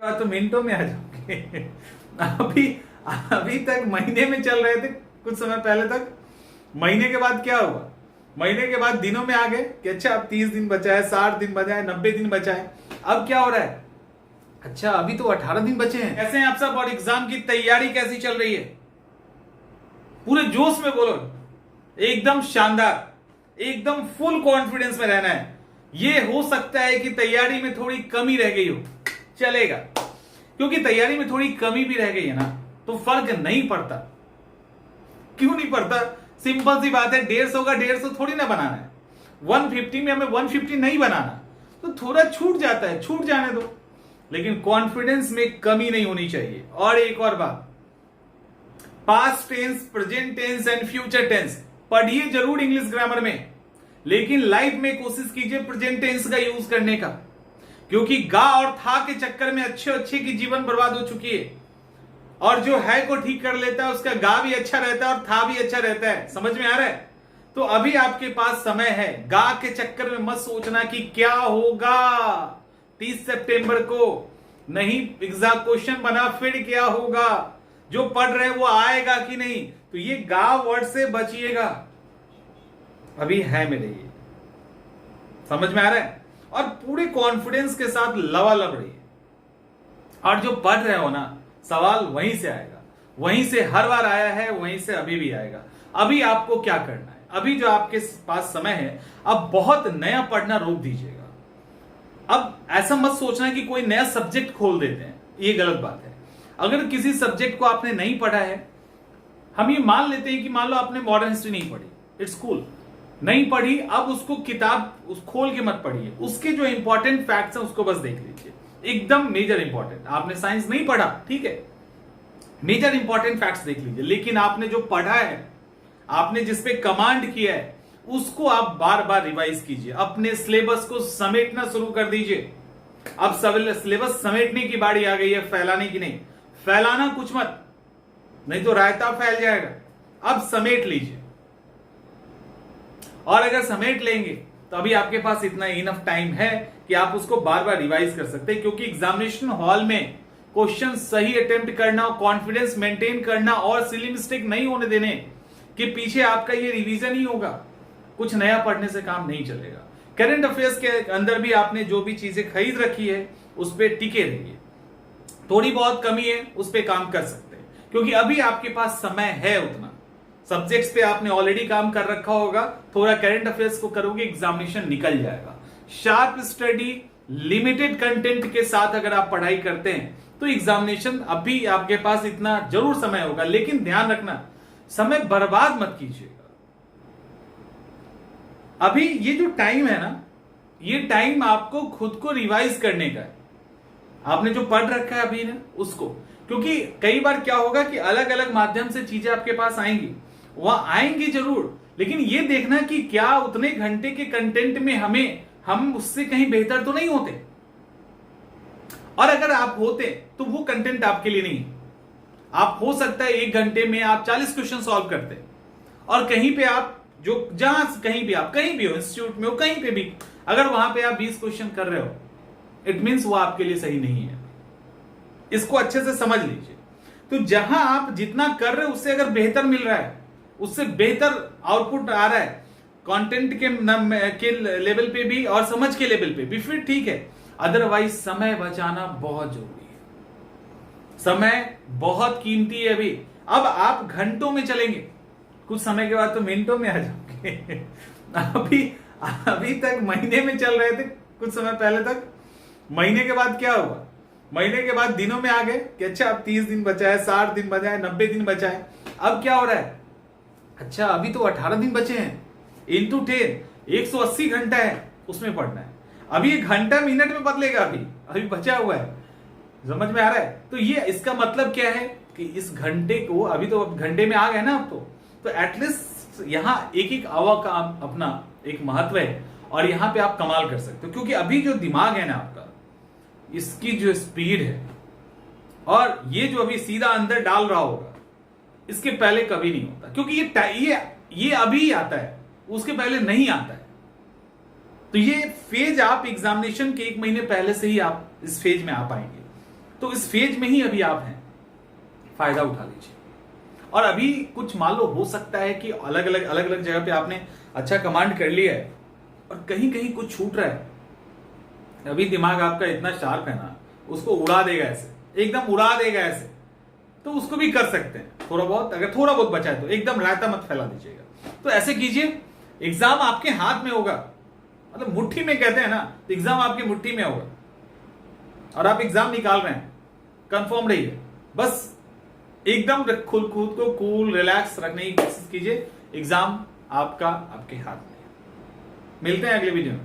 तो मिनटों में आ जाओगे। अभी अभी तक महीने में चल रहे थे, कुछ समय पहले तक। महीने के बाद क्या हुआ? महीने के बाद दिनों में आ गए कि अच्छा अब 30 दिन बचा है, 60 दिन बचा है, 90 दिन बचा है। अब क्या हो रहा है? अच्छा अभी तो 18 दिन बचे हैं। कैसे हैं आप सब और एग्जाम की तैयारी कैसी चल रही है? पूरे जोश में बोलो, एकदम शानदार, एकदम फुल कॉन्फिडेंस में रहना है। ये हो सकता है कि तैयारी में थोड़ी कमी रह गई हो, चलेगा, क्योंकि तैयारी में थोड़ी कमी भी रह गई है ना तो फर्क नहीं पड़ता। क्यों नहीं पड़ता? सिंपल सी बात है, 150 का 150 थोड़ी ना बनाना है। 150 में हमें 150 नहीं बनाना, तो थोड़ा छूट जाता है, छूट जाने दो, लेकिन कॉन्फिडेंस में कमी नहीं होनी चाहिए। और एक और बात, past tense, present tense and future tense पढ़िए जरूर इंग्लिश ग्रामर में, लेकिन लाइफ में कोशिश कीजिए प्रेजेंट टेंस का यूज करने का, क्योंकि गा और था के चक्कर में अच्छे अच्छे की जीवन बर्बाद हो चुकी है। और जो है को ठीक कर लेता है उसका गा भी अच्छा रहता है और था भी अच्छा रहता है। समझ में आ रहा है? तो अभी आपके पास समय है, गा के चक्कर में मत सोचना कि क्या होगा 30 सितंबर को। नहीं, एग्जाम क्वेश्चन बना फिर क्या होगा, जो पढ़ रहे वो आएगा कि नहीं, तो ये गा वर्ड से बचिएगा। अभी है मेरे ये, समझ में आ रहा है? और पूरे कॉन्फिडेंस के साथ लवालब रहिए। और जो पढ़ रहे हो ना, सवाल वहीं से आएगा, वहीं से हर बार आया है, वहीं से अभी भी आएगा। अभी आपको क्या करना है? अभी जो आपके पास समय है, अब बहुत नया पढ़ना रोक दीजिएगा। अब ऐसा मत सोचना कि कोई नया सब्जेक्ट खोल देते हैं, ये गलत बात है। अगर किसी सब्जेक्ट को आपने नहीं पढ़ा है, हम ये मान लेते हैं कि मान लो आपने मॉडर्न हिस्ट्री नहीं पढ़ी, इट्स कूल, नहीं पढ़ी, अब उसको किताब खोल के मत पढ़िए, उसके जो इंपॉर्टेंट फैक्ट्स हैं उसको बस देख लीजिए, एकदम मेजर इंपॉर्टेंट। आपने साइंस नहीं पढ़ा, ठीक है, मेजर इंपॉर्टेंट फैक्ट्स देख लीजिए, लेकिन आपने जो पढ़ा है, आपने जिस पे कमांड किया है, उसको आप बार बार रिवाइज कीजिए। अपने सिलेबस को समेटना शुरू कर दीजिए। अब सिलेबस समेटने की बारी आ गई है, फैलाने की नहीं। फैलाना कुछ मत, नहीं तो रायता फैल जाएगा। अब समेट लीजिए, और अगर समेट लेंगे तो अभी आपके पास इतना इनफ टाइम है कि आप उसको बार बार रिवाइज कर सकते हैं, क्योंकि एग्जामिनेशन हॉल में क्वेश्चन सही अटेम्प्ट करना, कॉन्फिडेंस मेंटेन करना और सिली मिस्टेक नहीं होने देने कि पीछे आपका ये रिवीजन ही होगा, कुछ नया पढ़ने से काम नहीं चलेगा। करंट अफेयर्स के अंदर भी आपने जो भी चीजें खरीद रखी है उस पर टिके रहिए। थोड़ी बहुत कमी है उस पर काम कर सकते हैं, क्योंकि अभी आपके पास समय है उतना। सब्जेक्ट्स पे आपने ऑलरेडी काम कर रखा होगा, थोड़ा करंट अफेयर्स को करोगे, एग्जामिनेशन निकल जाएगा। शार्प स्टडी, लिमिटेड कंटेंट के साथ अगर आप पढ़ाई करते हैं तो एग्जामिनेशन, अभी आपके पास इतना जरूर समय होगा, लेकिन ध्यान रखना समय बर्बाद मत कीजिएगा। अभी ये जो टाइम है ना, ये टाइम आपको खुद को रिवाइज करने का है। आपने जो पढ़ रखा है अभी ना उसको, क्योंकि कई बार क्या होगा कि अलग अलग माध्यम से चीजें आपके पास आएंगी, वह आएंगी जरूर, लेकिन ये देखना कि क्या उतने घंटे के कंटेंट में हम उससे कहीं बेहतर तो नहीं होते। और अगर आप होते तो वो कंटेंट आपके लिए नहीं। आप हो सकता है 1 घंटे में आप 40 क्वेश्चन सॉल्व करते, और कहीं पे आप जो जहां कहीं भी हो, इंस्टीट्यूट में हो, कहीं पे भी, अगर वहां पे आप 20 क्वेश्चन कर रहे हो, इट मीन्स वो आपके लिए सही नहीं है। इसको अच्छे से समझ लीजिए। तो जहां आप जितना कर रहे हो उससे अगर बेहतर मिल रहा है, उससे बेहतर आउटपुट आ रहा है, कंटेंट के लेवल पे भी और समझ के लेवल पे भी, फिर ठीक है। अदरवाइज समय बचाना बहुत जरूरी है। समय बहुत कीमती है अभी। अब आप घंटों में चलेंगे, कुछ समय के बाद तो मिनटों में आ जाओगे। अभी तक महीने में चल रहे थे, कुछ समय पहले तक। महीने के बाद क्या हुआ? महीने के बाद दिनों में आ गए कि अच्छा अब 30 दिन बचा है, 60 दिन बचा है, 90 दिन बचा है। अब क्या हो रहा है? अच्छा अभी तो 18 दिन बचे हैं, इंटू 10 180 घंटा है, उसमें पढ़ना है। अभी 1 घंटा मिनट में बदलेगा, अभी बचा हुआ है। समझ में आ रहा है? तो ये इसका मतलब क्या है कि इस घंटे को, अभी तो घंटे में आ गए ना अब तो एटलीस्ट यहां एक आवा का अपना एक महत्व है, और यहां पे आप कमाल कर सकते हो, क्योंकि अभी जो दिमाग है ना आपका, इसकी जो स्पीड है, और ये जो अभी सीधा अंदर डाल रहा होगा, इसके पहले कभी नहीं होता, क्योंकि ये अभी आता है, उसके पहले नहीं आता है। तो ये फेज आप एग्जामिनेशन के 1 महीने पहले से ही आप इस फेज में आ पाएंगे। तो इस फेज में ही अभी आप हैं, फायदा उठा लीजिए। और अभी कुछ मान लो हो सकता है कि अलग अलग जगह पे आपने अच्छा कमांड कर लिया है और कहीं कहीं कुछ छूट रहा है। अभी दिमाग आपका इतना शार्प है ना, उसको उड़ा देगा ऐसे, एकदम उड़ा देगा ऐसे। तो उसको भी कर सकते हैं थोड़ा बहुत, अगर थोड़ा बहुत बचा है तो एकदम रायता मत फैला दीजिएगा। तो ऐसे कीजिए, एग्जाम आपके हाथ में होगा, मतलब मुट्ठी में कहते हैं ना, तो एग्जाम आपकी मुट्ठी में होगा और आप एग्जाम निकाल रहे हैं, कंफर्म रहिए। बस एकदम खुद को कूल रिलैक्स रखने की कोशिश कीजिए, एग्जाम आपका आपके हाथ में। मिलते हैं अगले वीडियो में।